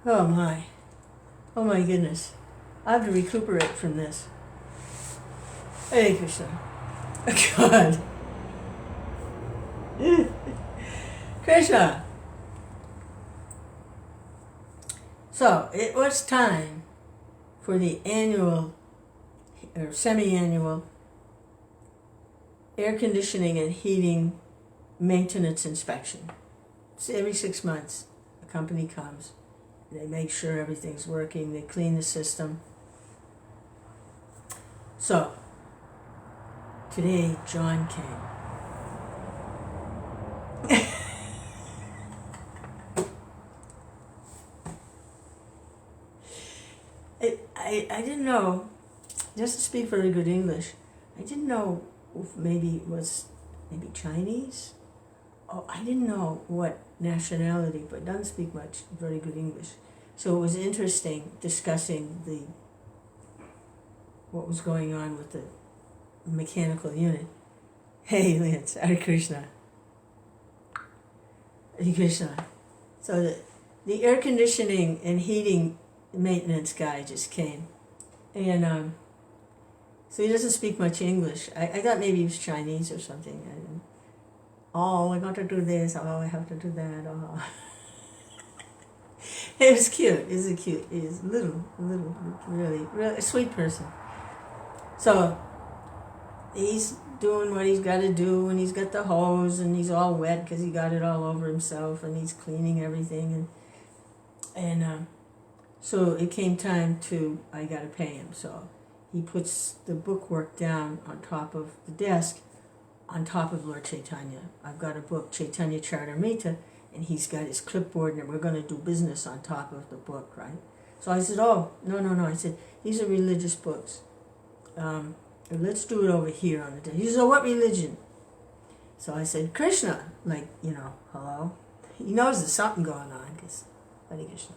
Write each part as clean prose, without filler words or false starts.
Oh my. Oh my goodness. I have to recuperate from this. Hare Krishna. God. Krishna. So it was time for the annual or semi-annual air conditioning and heating maintenance inspection. It's every 6 months. A company comes. They make sure everything's working. They clean the system. So, today John came. I didn't know, just to speak very good English, I didn't know if maybe it was Chinese. Oh, I didn't know what nationality, but doesn't speak much very good English. So it was interesting discussing what was going on with the mechanical unit. Hey, Lance, Hare Krishna. Hare Krishna. So the air conditioning and heating maintenance guy just came. And so he doesn't speak much English. I thought maybe he was Chinese or something. Oh, I got to do this. Oh, I have to do that. Oh. It was cute. It was cute. He was little, really a sweet person. So he's doing what he's got to do, and he's got the hose, and he's all wet because he got it all over himself, and he's cleaning everything, and so it came time I got to pay him. So he puts the bookwork down on top of the desk, on top of Lord Chaitanya. I've got a book, Chaitanya Charitamrita, and he's got his clipboard, and we're going to do business on top of the book, right? So I said, oh, no. I said, these are religious books. Let's do it over here on the desk. He said, oh, what religion? So I said, Krishna, hello? He knows there's something going on, because Hare Krishna.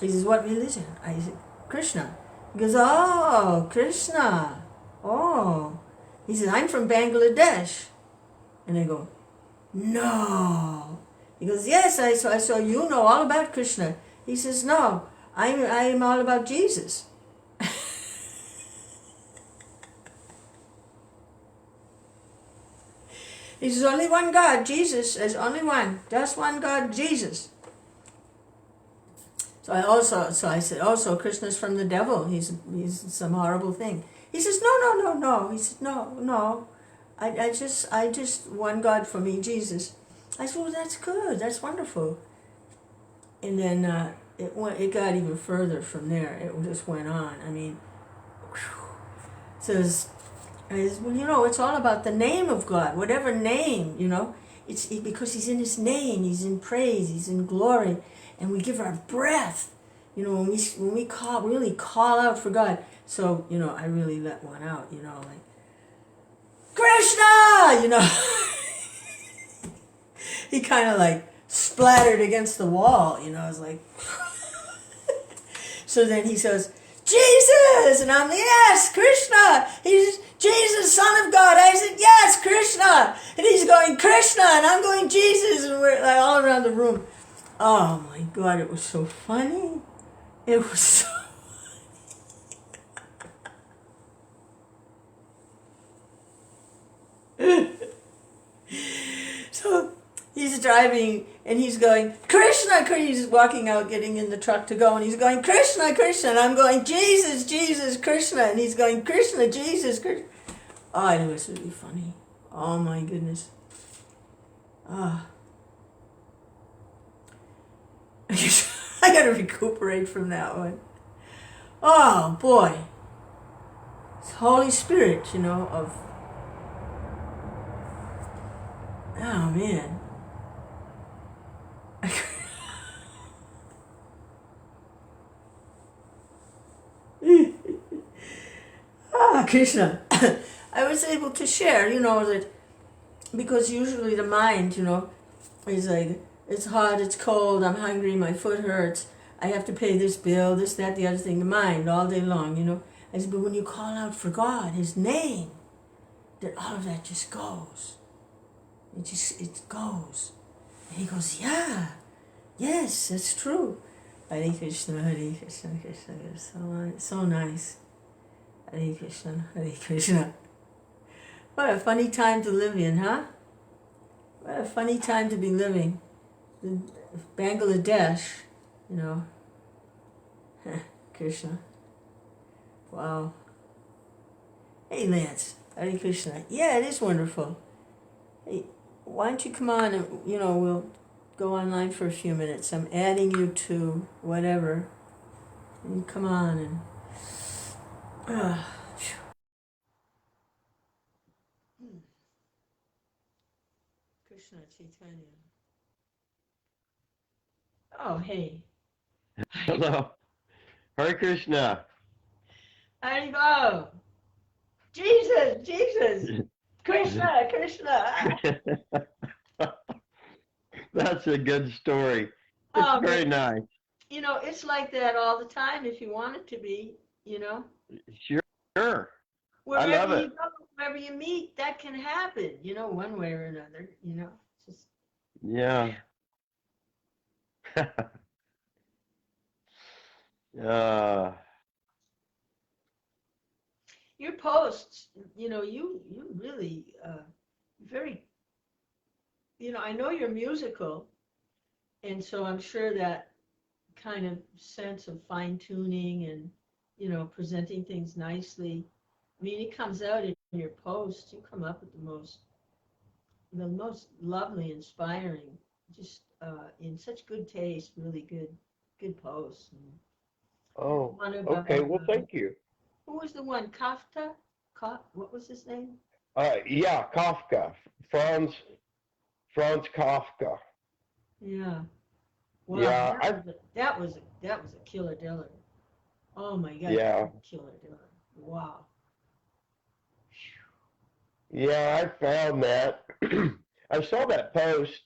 He says, what religion? I said, Krishna. He goes, oh, Krishna. Oh. He says, I'm from Bangladesh. And I go, no. He goes, yes, I saw you know all about Krishna. He says, no, I'm all about Jesus. There's only one God, Jesus. There's only one. Just one God, Jesus. So I said, also Krishna's from the devil. He's some horrible thing. He says, no. He said, no. I just one God for me, Jesus. I said, well, that's good. That's wonderful. And then it got even further from there. It just went on. I mean, says, well, it's all about the name of God. Whatever name, it's because He's in His name. He's in praise. He's in glory, and we give our breath. When we really call out for God. So I really let one out. Like Krishna. He kind of like splattered against the wall. It's like. So then he says, Jesus, and I'm like, yes, Krishna. He's Jesus, Son of God. I said, yes, Krishna. And he's going, Krishna, and I'm going, Jesus, and we're like all around the room. Oh my God, it was so funny. It was so funny. So he's driving and he's going, Krishna, he's walking out, getting in the truck to go, and he's going, Krishna, and I'm going, Jesus, Krishna, and he's going, Krishna, Jesus, Krishna. Oh, it was really funny. Oh my goodness. I got to recuperate from that one. Oh boy. It's Holy Spirit, of. Oh man. Krishna. I was able to share, that because usually the mind, is like, it's hot, it's cold, I'm hungry, my foot hurts, I have to pay this bill, this, that, the other thing, the mind all day long, I said, but when you call out for God, His name, that all of that just goes. It goes. And he goes, yeah, Yes, that's true. Hare Krishna, Hare Krishna, Krishna Krishna. So nice. Hare Krishna, Hare Krishna. What a funny time to live in, huh? What a funny time to be living. Bangladesh, you know, Krishna. Wow. Hey, Lance. Hare Krishna. Yeah, it is wonderful. Hey, why don't you come on and, we'll go online for a few minutes. I'm adding you to whatever. And you come on and. Uh, Krishna Chaitanya. Oh, hey. Hello. Hare Krishna. Haribo. Jesus, Jesus. Krishna, Krishna. That's a good story. It's Oh, very man. nice. It's like that all the time if you want it to be, Sure. I Wherever love you it. go, wherever you meet, that can happen, one way or another. It's just Yeah. uh, your posts, you really very, I know you're musical, and so I'm sure that kind of sense of fine tuning and, presenting things nicely. I mean, it comes out in your posts. You come up with the most lovely, inspiring, just in such good taste, really good posts. And oh, one about okay. Well, thank you. who was the one? Kafta? What was his name? Yeah, Kafka. Franz Franz Kafka. Yeah. Wow, Yeah, that was a killer diller. Oh my God, that yeah. was a killer diller. Wow. Yeah, I found that. I saw that post.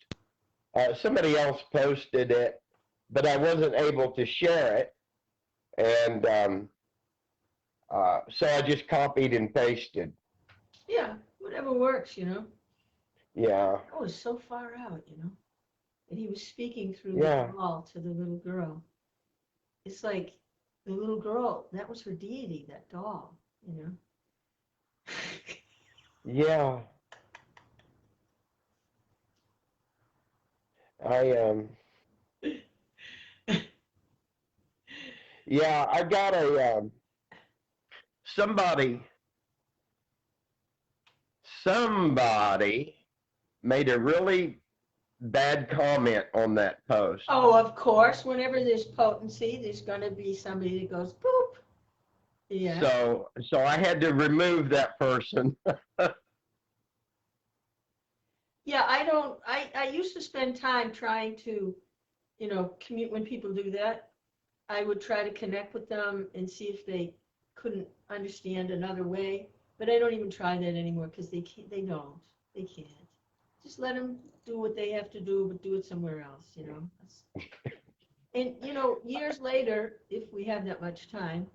Somebody else posted it, but I wasn't able to share it. And so I just copied and pasted. Yeah, whatever works. Yeah, That was so far out. And he was speaking through the yeah, doll to the little girl. It's like the little girl, that was her deity, that doll. yeah. I yeah. I got a somebody somebody made a really bad comment on that post. Oh, of course, whenever there's potency, there's going to be somebody that goes boop. Yeah. So I had to remove that person. Yeah, I don't, I used to spend time trying to, commute when people do that. I would try to connect with them and see if they couldn't understand another way. But I don't even try that anymore because they can't, they can't. Just let them do what they have to do, but do it somewhere else. And, years later, if we have that much time,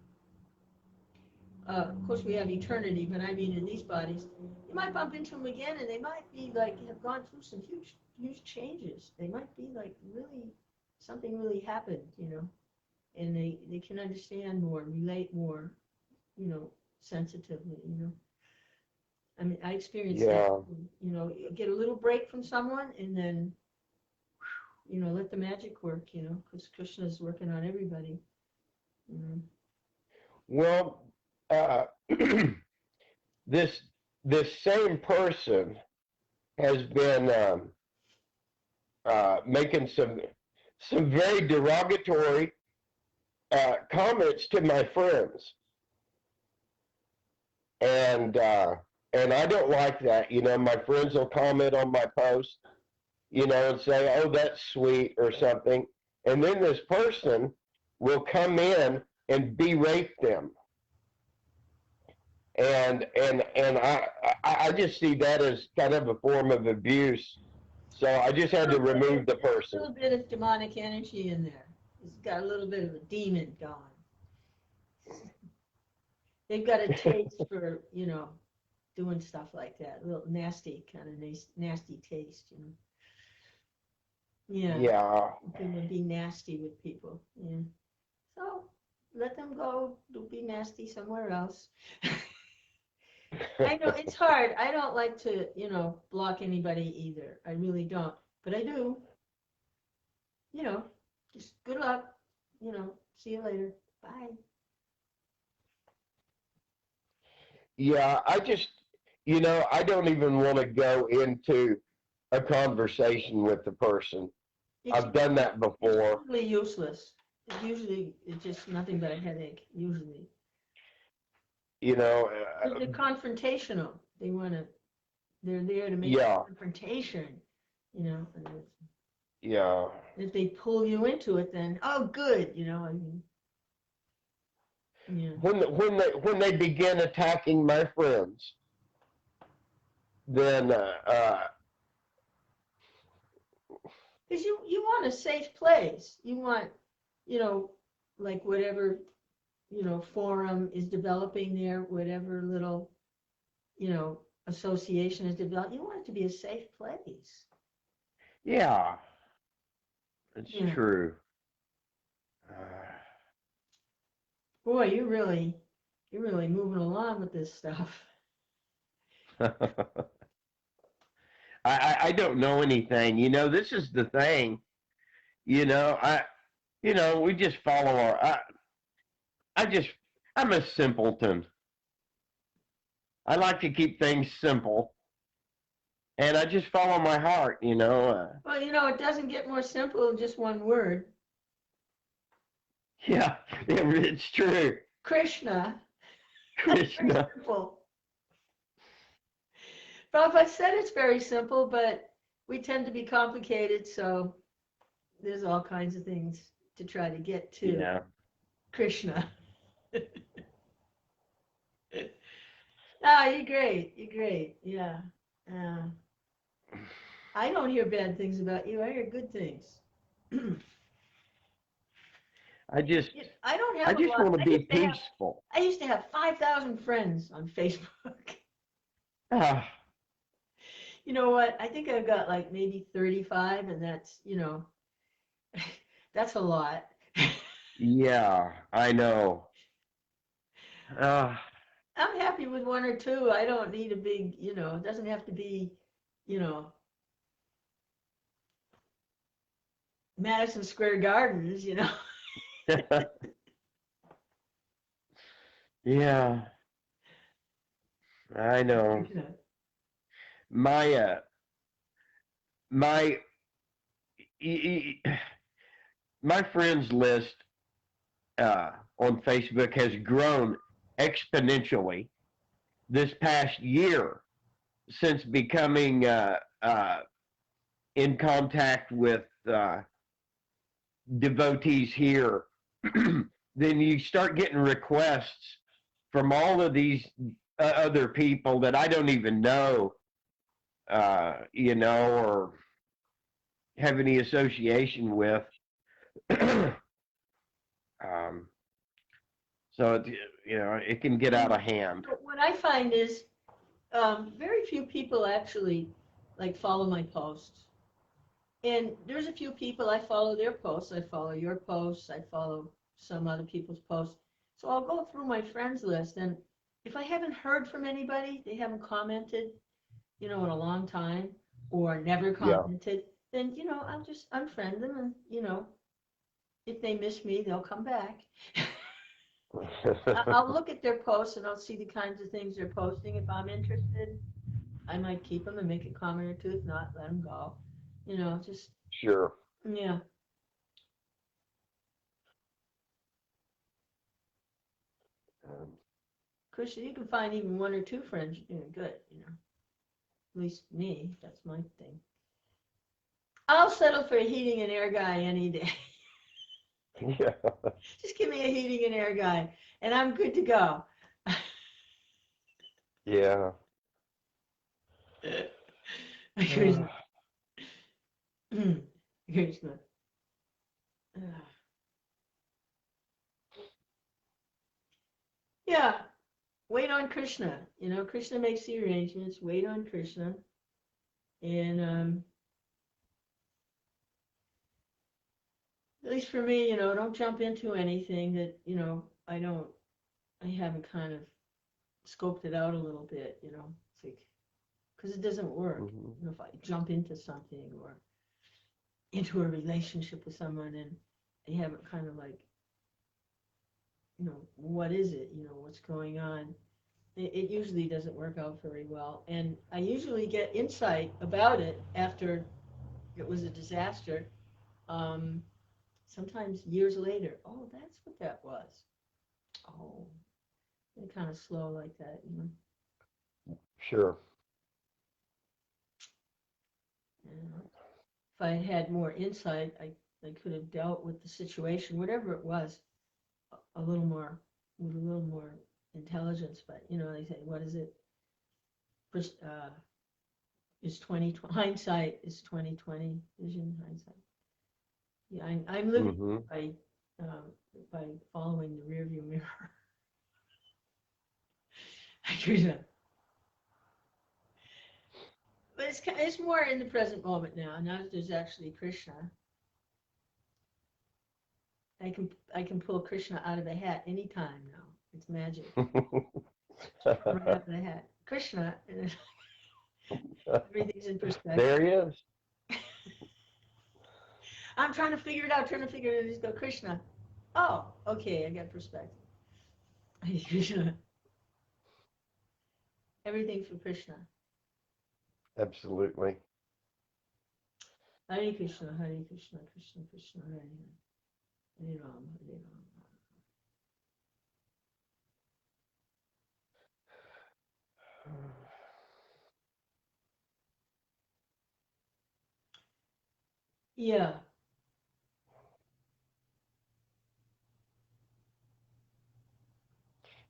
of course we have eternity, but I mean in these bodies, you might bump into them again and they might be like, have gone through some huge, huge changes. They might be like really, something really happened. And they can understand more, relate more, you know, sensitively. I mean, I experienced that, Yeah. you get a little break from someone and then, let the magic work, because Krishna is working on everybody. You know. Well, uh, this this same person has been making some very derogatory comments to my friends, and uh, and I don't like that. My friends will comment on my post, and say, "Oh, that's sweet" or something, and then this person will come in and berate them, and I just see that as kind of a form of abuse. So I just had to remove the There's a person. little bit of demonic energy in there. It's got a little bit of a demon going. They've got a taste for, doing stuff like that. A little nasty kind of nasty taste. Yeah. Yeah. People be nasty with people. Yeah. So let them go. Do be nasty somewhere else. I know it's hard. I don't like to, block anybody either. I really don't. But I do. You know, just good luck. See you later. Bye. Yeah, I don't even want to go into a conversation with the person. It's I've done that it's before. usually useless. It's just nothing but a headache. Usually, You know, they're confrontational. They're there to make yeah, confrontation. And yeah. if they pull you into it, then oh, good. I mean, yeah. When they begin attacking my friends, then Because you want a safe place. You want, you know, like whatever, forum is developing there, whatever little, association is developed. You want it to be a safe place. yeah, it's Yeah. true. Boy, you're really moving along with this stuff. I don't know anything. This is the thing. You know, I we just follow our. I just I'm a simpleton. I like to keep things simple, and I just follow my heart. Well, it doesn't get more simple than just one word. Yeah, it's true. Krishna. That's very Krishna. simple. Prabhupada said it's very simple, but we tend to be complicated, so there's all kinds of things to try to get to Yeah. Krishna. Ah, you're great. You're great. Yeah. Uh, I don't hear bad things about you. I hear good things. I just I don't I have a just lot. want to be peaceful. I used to have 5,000 friends on Facebook. Ah, You know what? I think I've got like maybe 35, and that's a lot. yeah, I know. Ah, I'm happy with one or two. I don't need a big, it doesn't have to be, you know, Madison Square Gardens. yeah, I know. My my my friends list on Facebook has grown exponentially this past year since becoming in contact with devotees here. Then you start getting requests from all of these other people that I don't even know, or have any association with. um, so it can get out of hand. What I find is very few people actually like follow my posts. And there's a few people I follow their posts. I follow your posts. I follow some other people's posts. So I'll go through my friends list, and if I haven't heard from anybody, they haven't commented, in a long time, or never Yeah. commented, then I'll just unfriend them, and if they miss me, they'll come back. I'll look at their posts and I'll see the kinds of things they're posting. If I'm interested, I might keep them and make a comment or two. If not, let them go. Just Sure. yeah. Um, Because you can find even one or two friends you're doing good. At least me. That's my thing. I'll settle for a heating and air guy any day. yeah. Just give me a heating and air guy, and I'm good to go. Yeah. Krishna. Krishna. Yeah, wait on Krishna. Krishna makes the arrangements. Wait on Krishna, and At least for me, don't jump into anything that, I haven't kind of scoped it out a little bit, it's like, because it doesn't work. Mm-hmm. If I jump into something or into a relationship with someone and I haven't kind of like, what is it, what's going on, it usually doesn't work out very well. And I usually get insight about it after it was a disaster. Um, Sometimes years later, oh, that's what that was. Oh, they're kind of slow like that. Sure. And if I had more insight, I could have dealt with the situation, whatever it was, a little more, with a little more intelligence. But they say, what is it? Is 2020 hindsight is 2020 vision hindsight. Yeah, I'm living Mm-hmm. by following the rearview mirror. Krishna. But it's more in the present moment now. Now that there's actually Krishna, I can pull Krishna out of a hat anytime now. It's magic. Right out of the hat. Krishna, and everything's in perspective. There he is. I'm trying to figure it out, Just go, Krishna. Oh, okay, I got perspective. Krishna. Everything for Krishna. Absolutely. Hare Krishna, Hare Krishna, Krishna Krishna, Hare Hare. Hare Rama, Hare Rama. Yeah.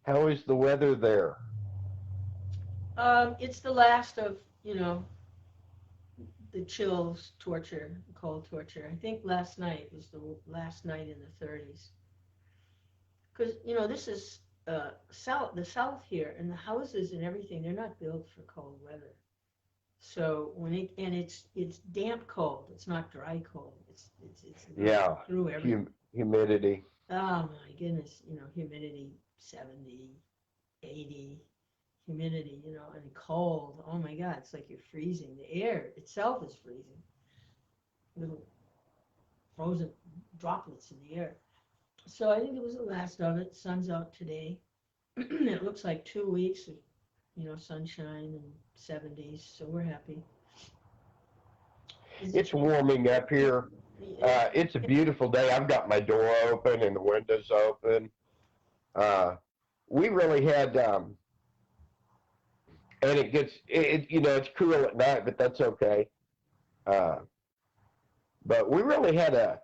How is the weather there? It's the last of, the chills, torture, cold torture. I think last night was the last night in the 30s. Because, this is the south here, and the houses and everything, they're not built for cold weather. So it's damp cold. It's not dry cold. It's Yeah. through everything. Humidity. Oh my goodness, humidity 70, 80, humidity, and cold. Oh my God, it's like you're freezing. The air itself is freezing. Little frozen droplets in the air. So I think it was the last of it. Sun's out today. It looks like 2 weeks of, sunshine and 70s. So we're happy. It's warming up here. It's a beautiful day. I've got my door open and the windows open. We really had, and it gets, it's cool at night, but that's okay. But we really had a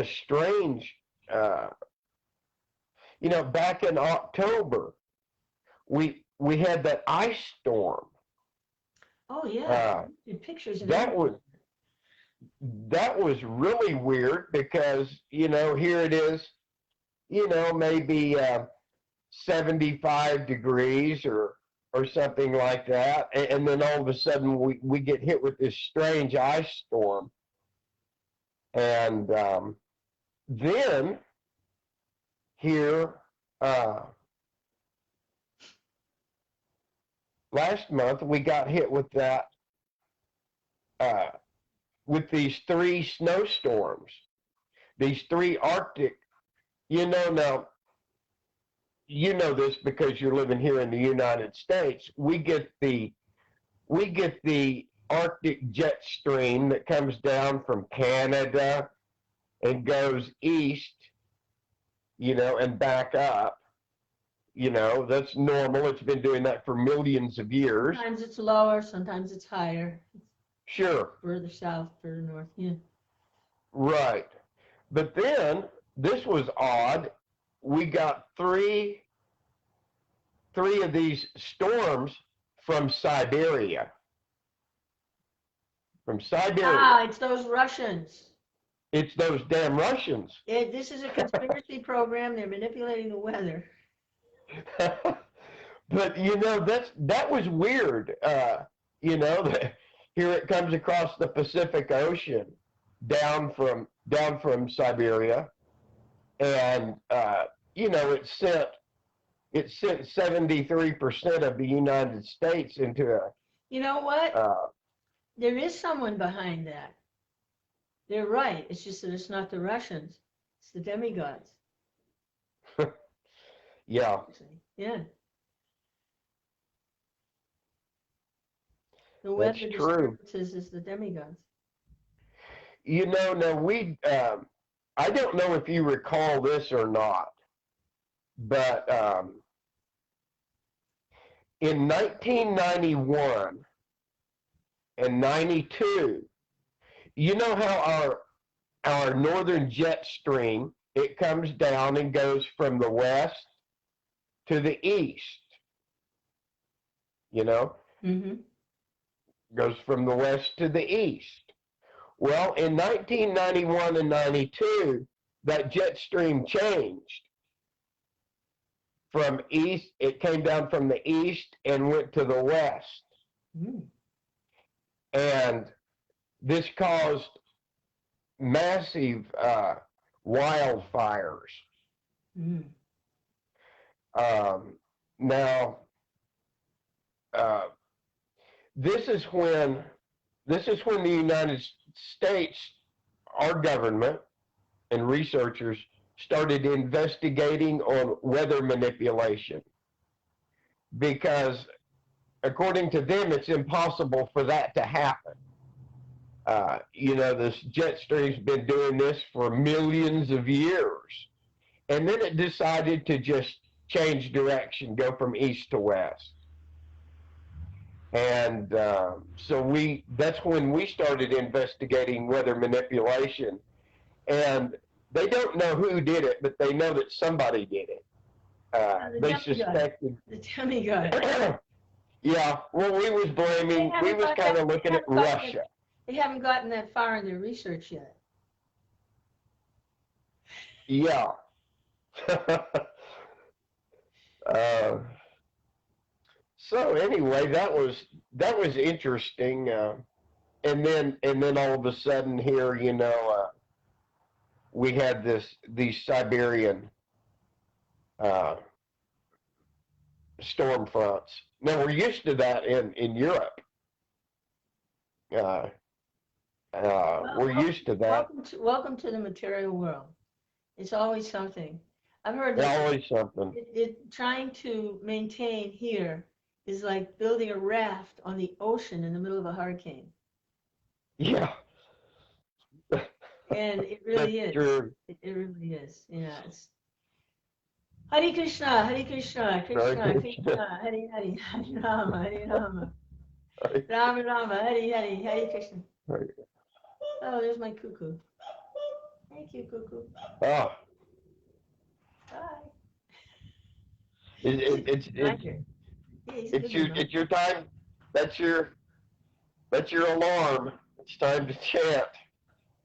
strange, back in October, we had that ice storm. Oh yeah, pictures. That was really weird because, here it is, maybe 75 degrees or something like that. And then all of a sudden we get hit with this strange ice storm. And then here, last month we got hit with that, with these 3 snowstorms, these 3 Arctic, now, this because you're living here in the United States. We get the Arctic jet stream that comes down from Canada and goes east, and back up. That's normal. It's been doing that for millions of years. Sometimes it's lower, sometimes it's higher. Sure. Further south, further north, yeah. Right. But then, this was odd. We got three of these storms from Siberia. From Siberia. Ah, it's those Russians. It's those damn Russians. This is a conspiracy program. They're manipulating the weather. But, that was weird. Here it comes across the Pacific Ocean, down from down from Siberia, and it sent 73% of the United States into a. You know what? There is someone behind that. They're right. It's just that it's not the Russians. It's the demigods. Yeah. Yeah. The That's weather true. disturbances is the demigods. Now I don't know if you recall this or not, but in 1991 and 92, you know how our northern jet stream, it comes down and goes from the west to the east, Mm-hmm. goes from the west to the east. Well, in 1991 and 92, that jet stream changed from east. It came down from the east and went to the west. Mm. And this caused massive wildfires. Mm. Now, this is when the United States, our government and researchers, started investigating on weather manipulation, because according to them, it's impossible for that to happen. This jet stream's been doing this for millions of years, and then it decided to just change direction, go from east to west. And so that's when we started investigating weather manipulation. And they don't know who did it, but they know that somebody did it. They suspected. The demigod. Yeah, well, we was kind of looking at Russia. They haven't gotten that far in their research yet. Yeah. So anyway, that was interesting, and then all of a sudden here, we had these Siberian storm fronts. Now we're used to that in Europe. We're used to that. Welcome to the material world. It's always something. I've heard that. Always something. Trying to maintain here is like building a raft on the ocean in the middle of a hurricane. Yeah. And it really is. True. It really is. Yeah. Hare Krishna, Hare Krishna, Krishna, Krishna, Hare Hare, Hare Rama, Hare Rama, Rama Rama, Hare Hare, Hare Krishna. Oh, there's my cuckoo. Thank you, cuckoo. Oh. Bye. It's your time. That's your alarm. It's time to chant.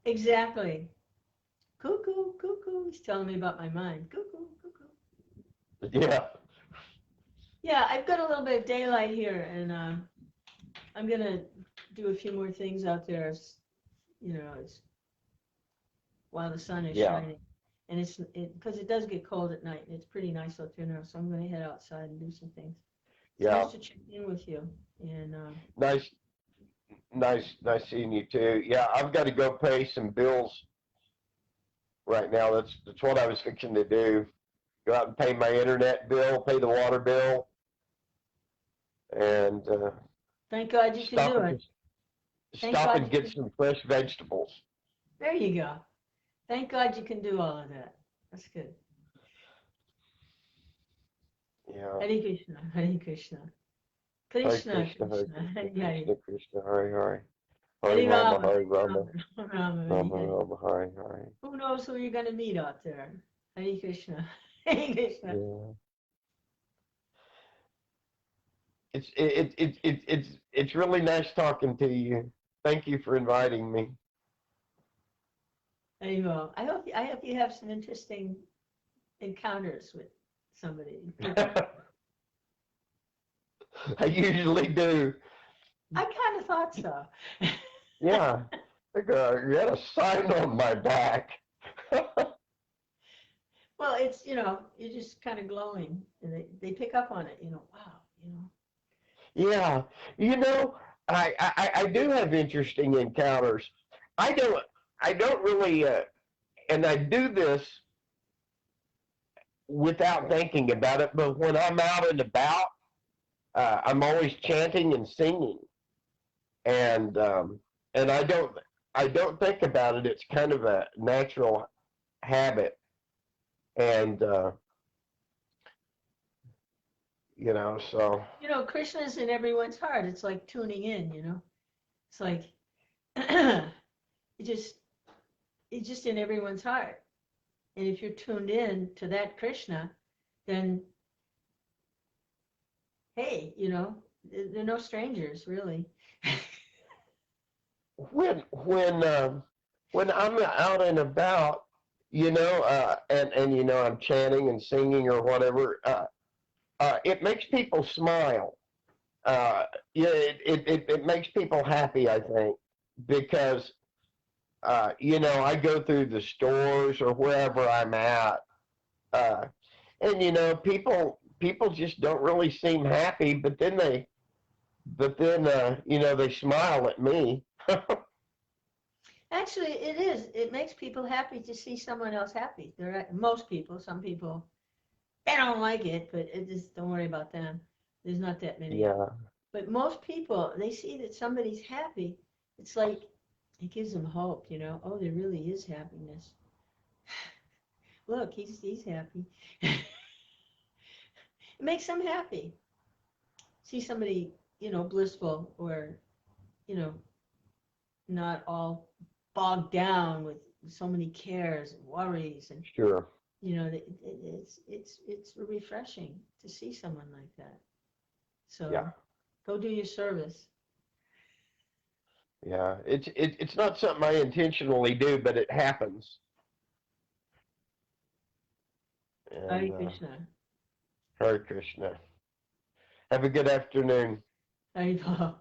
Exactly. Cuckoo, cuckoo. He's telling me about my mind. Cuckoo, cuckoo. Yeah. Yeah, I've got a little bit of daylight here, and I'm gonna do a few more things out there. It's while the sun is shining, and because it does get cold at night, and it's pretty nice out there now. So I'm gonna head outside and do some things. It's nice to check in with you, and nice seeing you too. Yeah, I've got to go pay some bills right now. That's what I was fixing to do. Go out and pay my internet bill, pay the water bill, and thank God you can do it. Stop and get some fresh vegetables. There you go. Thank God you can do all of that. That's good. Yeah. Hare Krishna, Hare Krishna. Krishna, Krishna, Hare Hare. Krishna, Hare Hare. Hare Rama, Hare Rama, Rama, Rama, Hare Hare. Who knows who you're going to meet out there? Hare Krishna, Hare Krishna. Yeah. It's really nice talking to you. Thank you for inviting me. There you go. I hope you have some interesting encounters with somebody. I usually do. I kind of thought so. Yeah. I go, you got a sign on my back. Well, it's, you're just kind of glowing, and they pick up on it, wow, Yeah, you know, I do have interesting encounters. I don't I don't really, and I do this without thinking about it. But when I'm out and about, I'm always chanting and singing, and I don't think about it. It's kind of a natural habit, and so Krishna's in everyone's heart. It's like tuning in, It's like, it just, it's just in everyone's heart. And if you're tuned in to that Krishna, then, hey, they're no strangers, really. when I'm out and about, and I'm chanting and singing or whatever, it makes people smile. Yeah, it makes people happy, I think, because I go through the stores or wherever I'm at, uh, and people just don't really seem happy, but then they smile at me. Actually, it is. It makes people happy to see someone else happy. Most people, some people, they don't like it, but don't worry about them. There's not that many. Yeah, But most people, they see that somebody's happy. It's like it gives them hope, Oh, there really is happiness. Look, he's happy. It makes them happy. See somebody, blissful or, you know, not all bogged down with so many cares and worries, and sure. it's refreshing to see someone like that. Yeah, So go do your service. yeah. It's not something I intentionally do, but it happens. Hare And Krishna. Hare Krishna. Have a good afternoon. Hare Bol.